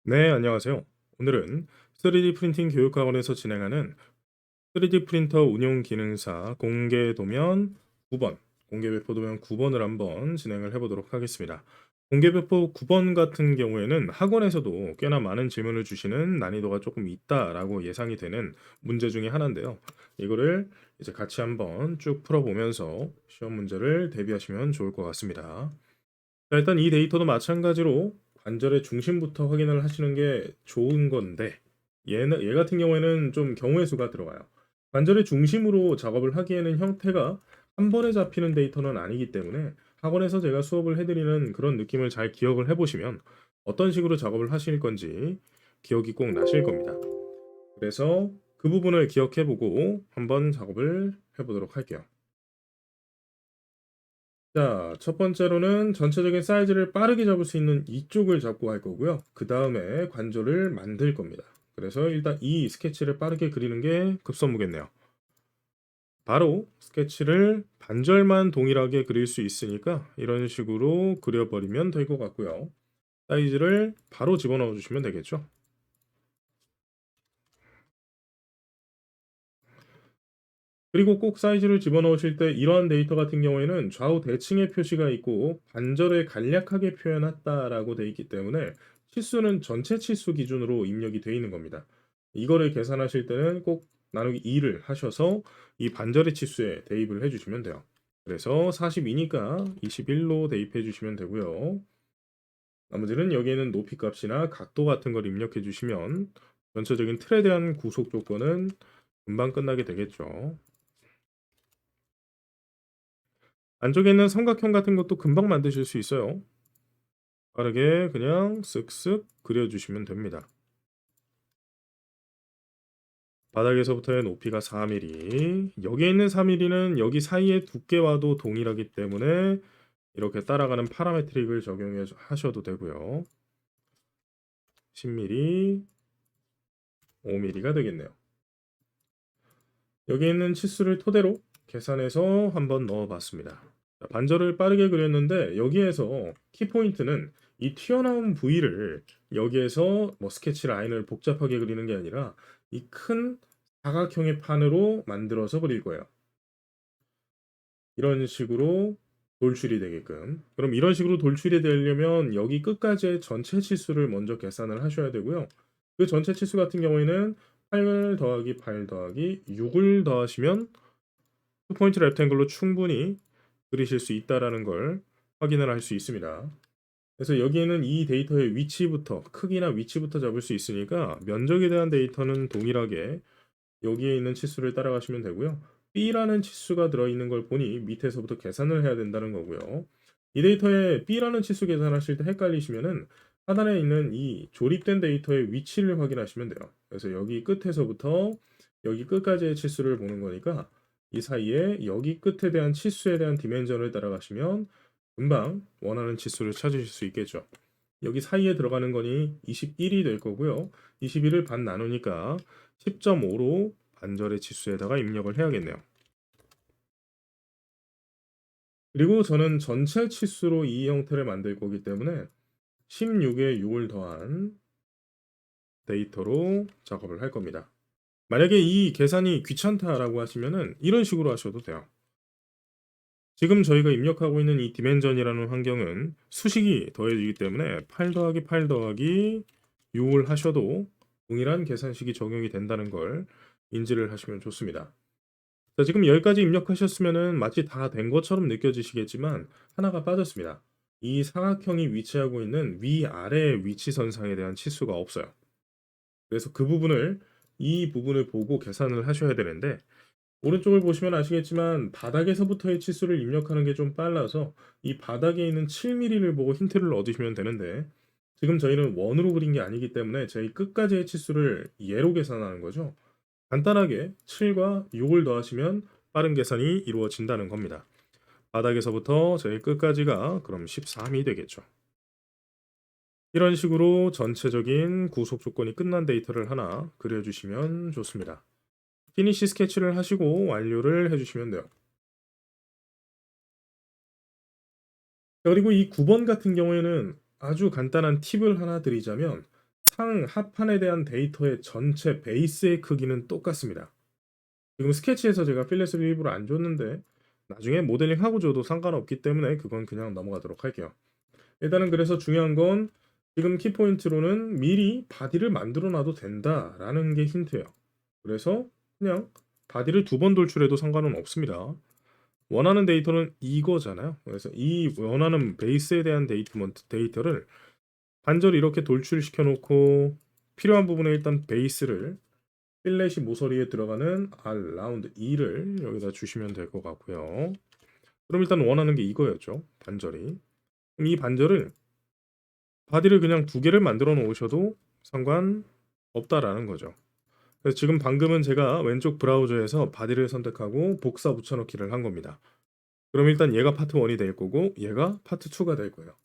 네, 안녕하세요. 오늘은 3D 프린팅 교육학원에서 진행하는 3D 프린터 운용 기능사 공개 도면 9번, 공개 배포 도면 9번을 한번 진행을 해보도록 하겠습니다. 공개 배포 9번 같은 경우에는 학원에서도 꽤나 많은 질문을 주시는 난이도가 조금 있다라고 예상이 되는 문제 중에 하나인데요. 이거를 이제 같이 한번 쭉 풀어보면서 시험 문제를 대비하시면 좋을 것 같습니다. 자, 일단 이 데이터도 마찬가지로 관절의 중심부터 확인을 하시는 게 좋은 건데 얘 같은 경우에는 좀 경우의 수가 들어가요. 관절의 중심으로 작업을 하기에는 형태가 한 번에 잡히는 데이터는 아니기 때문에 학원에서 제가 수업을 해드리는 그런 느낌을 잘 기억을 해보시면 어떤 식으로 작업을 하실 건지 기억이 꼭 나실 겁니다. 그래서 그 부분을 기억해보고 한번 작업을 해보도록 할게요. 자, 첫 번째로는 전체적인 사이즈를 빠르게 잡을 수 있는 이쪽을 잡고 할 거고요. 그 다음에 관절을 만들 겁니다. 그래서 일단 이 스케치를 빠르게 그리는 게 급선무겠네요. 바로 스케치를 반절만 동일하게 그릴 수 있으니까 이런 식으로 그려버리면 될 것 같고요. 사이즈를 바로 집어넣어 주시면 되겠죠. 그리고 꼭 사이즈를 집어넣으실 때 이러한 데이터 같은 경우에는 좌우 대칭의 표시가 있고 반절을 간략하게 표현했다라고 되어 있기 때문에 치수는 전체 치수 기준으로 입력이 되어 있는 겁니다. 이거를 계산하실 때는 꼭 나누기 2를 하셔서 이 반절의 치수에 대입을 해주시면 돼요. 그래서 42니까 21로 대입해 주시면 되고요. 나머지는 여기에는 높이 값이나 각도 같은 걸 입력해 주시면 전체적인 틀에 대한 구속 조건은 금방 끝나게 되겠죠. 안쪽에 있는 삼각형 같은 것도 금방 만드실 수 있어요. 빠르게 그냥 쓱쓱 그려주시면 됩니다. 바닥에서부터의 높이가 4mm, 여기에 있는 4mm는 여기 사이의 두께와도 동일하기 때문에 이렇게 따라가는 파라메트릭을 적용해 하셔도 되고요. 10mm, 5mm가 되겠네요. 여기 있는 치수를 토대로 계산해서 한번 넣어봤습니다. 자, 반절을 빠르게 그렸는데 여기에서 키포인트는 이 튀어나온 부위를 여기에서 뭐 스케치 라인을 복잡하게 그리는 게 아니라 이 큰 사각형의 판으로 만들어서 그릴 거예요. 이런 식으로 돌출이 되게끔. 그럼 이런 식으로 돌출이 되려면 여기 끝까지의 전체 치수를 먼저 계산을 하셔야 되고요. 그 전체 치수 같은 경우에는 8 더하기 8 더하기 6을 더하시면 투포인트 렉탱글로 충분히 그리실 수 있다라는 걸 확인을 할 수 있습니다. 그래서 여기에는 이 데이터의 위치부터 크기나 위치부터 잡을 수 있으니까 면적에 대한 데이터는 동일하게 여기에 있는 치수를 따라가시면 되고요. B라는 치수가 들어있는 걸 보니 밑에서부터 계산을 해야 된다는 거고요. 이 데이터에 B라는 치수 계산하실 때 헷갈리시면은 하단에 있는 이 조립된 데이터의 위치를 확인하시면 돼요. 그래서 여기 끝에서부터 여기 끝까지의 치수를 보는 거니까 이 사이에 여기 끝에 대한 치수에 대한 디멘전을 따라가시면 금방 원하는 치수를 찾으실 수 있겠죠. 여기 사이에 들어가는 거니 21이 될 거고요. 21을 반 나누니까 10.5로 반절의 치수에다가 입력을 해야겠네요. 그리고 저는 전체 치수로 이 형태를 만들 거기 때문에 16에 6을 더한 데이터로 작업을 할 겁니다. 만약에 이 계산이 귀찮다라고 하시면은 이런 식으로 하셔도 돼요. 지금 저희가 입력하고 있는 이 디멘전이라는 환경은 수식이 더해지기 때문에 8 더하기 8 더하기 6을 하셔도 동일한 계산식이 적용이 된다는 걸 인지를 하시면 좋습니다. 자, 지금 여기까지 입력하셨으면은 마치 다 된 것처럼 느껴지시겠지만 하나가 빠졌습니다. 이 사각형이 위치하고 있는 위아래 위치선상에 대한 치수가 없어요. 그래서 그 부분을 이 부분을 보고 계산을 하셔야 되는데 오른쪽을 보시면 아시겠지만 바닥에서부터의 치수를 입력하는 게 좀 빨라서 이 바닥에 있는 7mm를 보고 힌트를 얻으시면 되는데 지금 저희는 원으로 그린 게 아니기 때문에 저희 끝까지의 치수를 예로 계산하는 거죠. 간단하게 7과 6을 더하시면 빠른 계산이 이루어진다는 겁니다. 바닥에서부터 저희 끝까지가 그럼 13이 되겠죠. 이런 식으로 전체적인 구속 조건이 끝난 데이터를 하나 그려주시면 좋습니다. 피니시 스케치를 하시고 완료를 해주시면 돼요. 자, 그리고 이 9번 같은 경우에는 아주 간단한 팁을 하나 드리자면 창 하판에 대한 데이터의 전체 베이스의 크기는 똑같습니다. 지금 스케치에서 제가 필렛을 일부러 안 줬는데 나중에 모델링하고 줘도 상관없기 때문에 그건 그냥 넘어가도록 할게요. 일단은 그래서 중요한 건 지금 키포인트로는 미리 바디를 만들어 놔도 된다라는 게 힌트예요. 그래서 그냥 바디를 2번 돌출해도 상관은 없습니다. 원하는 데이터는 이거잖아요. 그래서 이 원하는 베이스에 대한 데이터를 반절 이렇게 돌출시켜 놓고 필요한 부분에 일단 베이스를 필렛이 모서리에 들어가는 R 라운드 2를 여기다 주시면 될 것 같고요. 그럼 일단 원하는 게 이거였죠. 반절이. 그럼 이 반절을 바디를 그냥 2개를 만들어 놓으셔도 상관없다라는 거죠. 그래서 지금 방금은 제가 왼쪽 브라우저에서 바디를 선택하고 복사 붙여넣기를 한 겁니다. 그럼 일단 얘가 파트 1이 될 거고 얘가 파트 2가 될 거예요.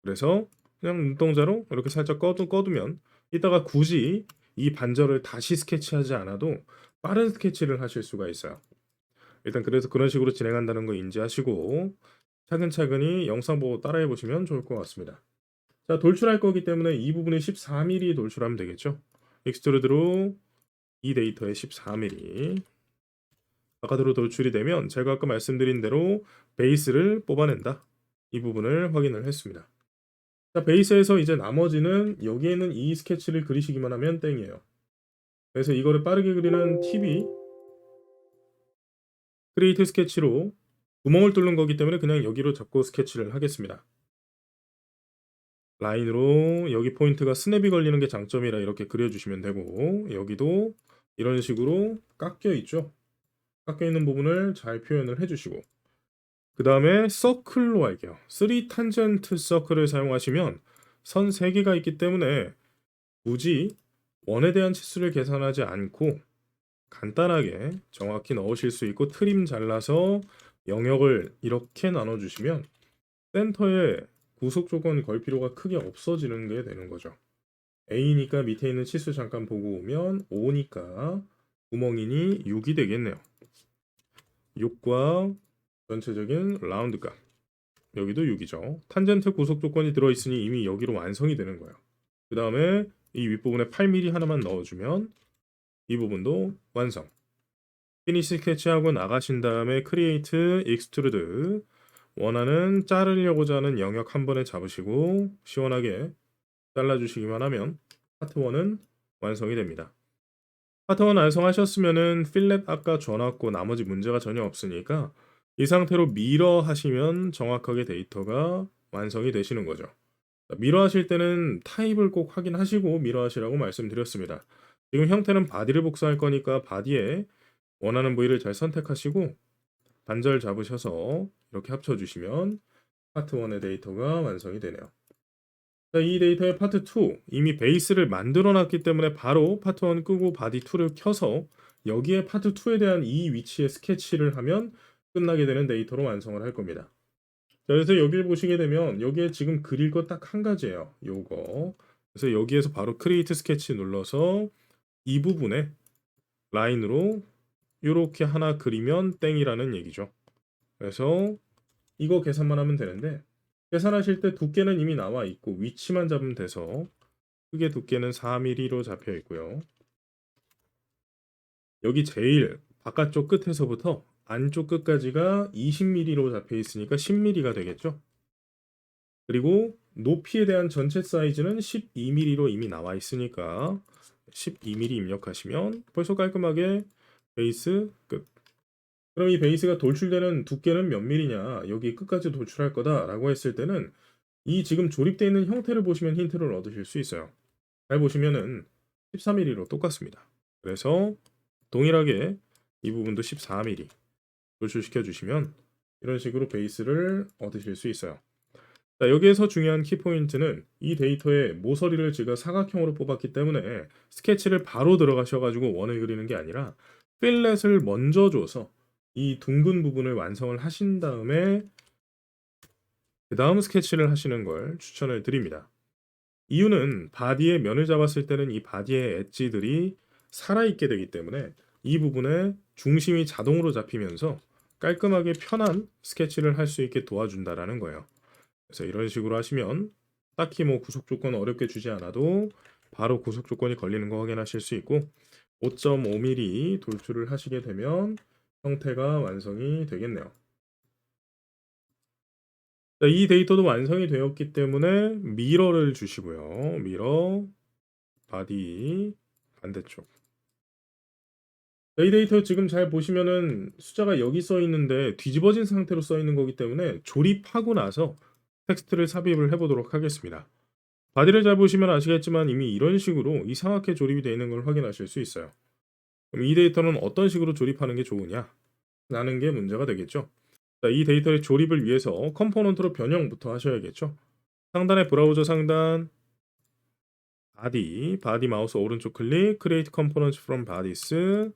그래서 그냥 눈동자로 이렇게 살짝 꺼두면 이따가 굳이 이 반절을 다시 스케치하지 않아도 빠른 스케치를 하실 수가 있어요. 일단 그래서 그런 식으로 진행한다는 거 인지하시고 차근차근히 영상 보고 따라해 보시면 좋을 것 같습니다. 자, 돌출할 거기 때문에 이 부분에 14mm 돌출하면 되겠죠. 익스트루드로 이 데이터에 14mm 바깥으로 돌출이 되면 제가 아까 말씀드린 대로 베이스를 뽑아낸다. 이 부분을 확인을 했습니다. 자, 베이스에서 이제 나머지는 여기에는 이 스케치를 그리시기만 하면 땡이에요. 그래서 이거를 빠르게 그리는 팁이 크리에이트 스케치로 구멍을 뚫는 거기 때문에 그냥 여기로 잡고 스케치를 하겠습니다. 라인으로 여기 포인트가 스냅이 걸리는 게 장점이라 이렇게 그려주시면 되고 여기도 이런 식으로 깎여 있죠. 깎여 있는 부분을 잘 표현을 해주시고 그 다음에 서클로 할게요. 3 탄젠트 서클을 사용하시면 선 3개가 있기 때문에 굳이 원에 대한 치수를 계산하지 않고 간단하게 정확히 넣으실 수 있고 트림 잘라서 영역을 이렇게 나눠주시면 센터에 구속 조건 걸 필요가 크게 없어지는 게 되는 거죠. A니까 밑에 있는 치수 잠깐 보고 오면 5니까 구멍이니 6이 되겠네요. 6과 전체적인 라운드 값 여기도 6이죠. 탄젠트 구속 조건이 들어있으니 이미 여기로 완성이 되는 거예요. 그 다음에 이 윗부분에 8mm 하나만 넣어주면 이 부분도 완성. 피니시 스케치하고 나가신 다음에 크리에이트 익스트루드 원하는 자르려고자 하는 영역 한 번에 잡으시고 시원하게 잘라주시기만 하면 파트 1은 완성이 됩니다. 파트 1 완성하셨으면은 필렛 아까 줘놨고 나머지 문제가 전혀 없으니까 이 상태로 미러 하시면 정확하게 데이터가 완성이 되시는 거죠. 미러 하실 때는 타입을 꼭 확인하시고 미러 하시라고 말씀드렸습니다. 지금 형태는 바디를 복사할 거니까 바디에 원하는 부위를 잘 선택하시고 반절 잡으셔서 이렇게 합쳐주시면 파트 1의 데이터가 완성이 되네요. 자, 이 데이터의 파트 2 이미 베이스를 만들어 놨기 때문에 바로 파트 1 끄고 바디 2를 켜서 여기에 파트 2에 대한 이 위치에 스케치를 하면 끝나게 되는 데이터로 완성을 할 겁니다. 자, 그래서 여기를 보시게 되면 여기에 지금 그릴 거 딱 한 가지예요. 요거. 그래서 여기에서 바로 크리에이트 스케치 눌러서 이 부분에 라인으로 이렇게 하나 그리면 땡이라는 얘기죠. 그래서 이거 계산만 하면 되는데 계산하실 때 두께는 이미 나와 있고 위치만 잡으면 돼서 크게 두께는 4mm로 잡혀 있고요. 여기 제일 바깥쪽 끝에서부터 안쪽 끝까지가 20mm로 잡혀 있으니까 10mm가 되겠죠. 그리고 높이에 대한 전체 사이즈는 12mm로 이미 나와 있으니까 12mm 입력하시면 벌써 깔끔하게 베이스 끝. 그럼 이 베이스가 돌출되는 두께는 몇 mm냐? 여기 끝까지 돌출할 거다라고 했을 때는 이 지금 조립되어 있는 형태를 보시면 힌트를 얻으실 수 있어요. 잘 보시면은 14mm로 똑같습니다. 그래서 동일하게 이 부분도 14mm 돌출시켜 주시면 이런 식으로 베이스를 얻으실 수 있어요. 자, 여기에서 중요한 키포인트는 이 데이터의 모서리를 제가 사각형으로 뽑았기 때문에 스케치를 바로 들어가셔가지고 원을 그리는 게 아니라 필렛을 먼저 줘서 이 둥근 부분을 완성을 하신 다음에 그 다음 스케치를 하시는 걸 추천을 드립니다. 이유는 바디의 면을 잡았을 때는 이 바디의 엣지들이 살아있게 되기 때문에 이 부분에 중심이 자동으로 잡히면서 깔끔하게 편한 스케치를 할 수 있게 도와준다라는 거예요. 그래서 이런 식으로 하시면 딱히 뭐 구속 조건 어렵게 주지 않아도 바로 구속 조건이 걸리는 거 확인하실 수 있고 5.5mm 돌출을 하시게 되면 형태가 완성이 되겠네요. 자, 이 데이터도 완성이 되었기 때문에 미러를 주시고요. 미러, 바디, 반대쪽. 이 데이터 지금 잘 보시면은 숫자가 여기 써 있는데 뒤집어진 상태로 써 있는 거기 때문에 조립하고 나서 텍스트를 삽입을 해보도록 하겠습니다. 바디를 잘 보시면 아시겠지만 이미 이런 식으로 이상하게 조립이 되어 있는 걸 확인하실 수 있어요. 그럼 이 데이터는 어떤 식으로 조립하는 게 좋으냐? 라는 게 문제가 되겠죠. 자, 이 데이터의 조립을 위해서 컴포넌트로 변형부터 하셔야겠죠. 상단의 브라우저 상단 바디 마우스 오른쪽 클릭 create components from bodies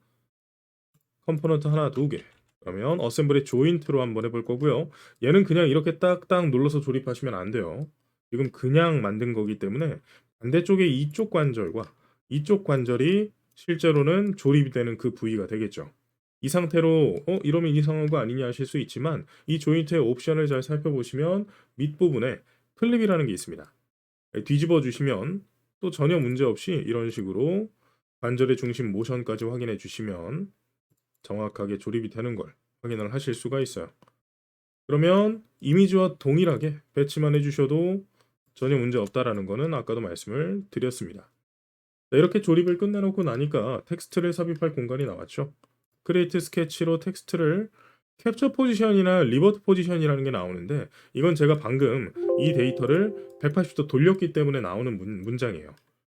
컴포넌트 하나 두 개. 그러면 어셈블리 조인트로 한번 해볼 거고요. 얘는 그냥 이렇게 딱딱 눌러서 조립하시면 안 돼요. 지금 그냥 만든 거기 때문에 반대쪽에 이쪽 관절과 이쪽 관절이 실제로는 조립이 되는 그 부위가 되겠죠. 이 상태로 이러면 이상한 거 아니냐 하실 수 있지만 이 조인트의 옵션을 잘 살펴보시면 밑부분에 클립이라는 게 있습니다. 뒤집어 주시면 또 전혀 문제 없이 이런 식으로 관절의 중심 모션까지 확인해 주시면 정확하게 조립이 되는 걸 확인을 하실 수가 있어요. 그러면 이미지와 동일하게 배치만 해주셔도 전혀 문제 없다라는 거는 아까도 말씀을 드렸습니다. 자, 이렇게 조립을 끝내놓고 나니까 텍스트를 삽입할 공간이 나왔죠. 크리에이트 스케치로 텍스트를 캡처 포지션이나 리버트 포지션이라는 게 나오는데 이건 제가 방금 이 데이터를 180도 돌렸기 때문에 나오는 문장이에요.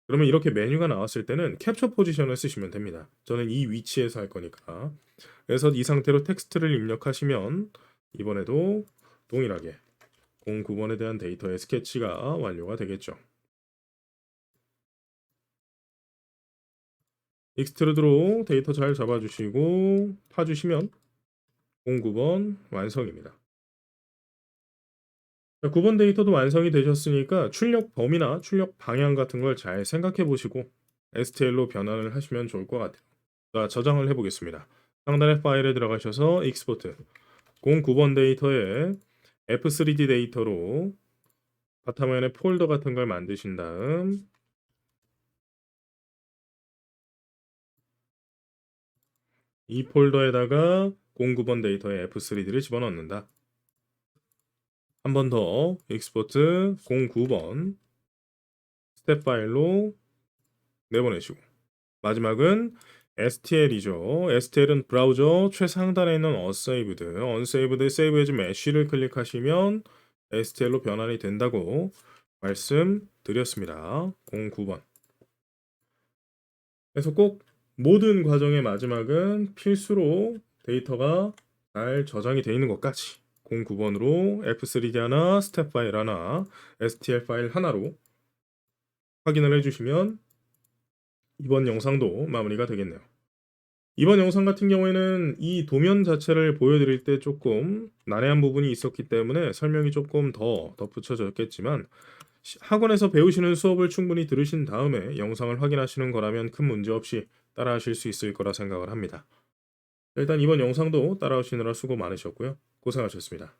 그러면 이렇게 메뉴가 나왔을 때는 캡처 포지션을 쓰시면 됩니다. 저는 이 위치에서 할 거니까. 그래서 이 상태로 텍스트를 입력하시면 이번에도 동일하게 09번에 대한 데이터의 스케치가 완료가 되겠죠. 익스트루드로 데이터 잘 잡아주시고 파주시면 09번 완성입니다. 자, 9번 데이터도 완성이 되셨으니까 출력 범위나 출력 방향 같은 걸 잘 생각해 보시고 STL로 변환을 하시면 좋을 것 같아요. 자, 저장을 해보겠습니다. 상단의 파일에 들어가셔서 익스포트 09번 데이터에 F3D 데이터로 바탕화면에 폴더 같은 걸 만드신 다음 이 폴더에다가 09번 데이터의 F3D를 집어넣는다. 한 번 더 익스포트 09번 스텝 파일로 내보내시고 마지막은 STL이죠. STL은 브라우저 최상단에 있는 unsaved, save as mesh를 클릭하시면 STL로 변환이 된다고 말씀드렸습니다. 09번. 그래서 꼭 모든 과정의 마지막은 필수로 데이터가 잘 저장이 되어 있는 것까지 09번으로 F3D 하나, 스텝 파일 하나, STL 파일 하나로 확인을 해주시면 이번 영상도 마무리가 되겠네요. 이번 영상 같은 경우에는 이 도면 자체를 보여드릴 때 조금 난해한 부분이 있었기 때문에 설명이 조금 더 덧붙여졌겠지만 학원에서 배우시는 수업을 충분히 들으신 다음에 영상을 확인하시는 거라면 큰 문제 없이 따라하실 수 있을 거라 생각을 합니다. 일단 이번 영상도 따라오시느라 수고 많으셨고요. 고생하셨습니다.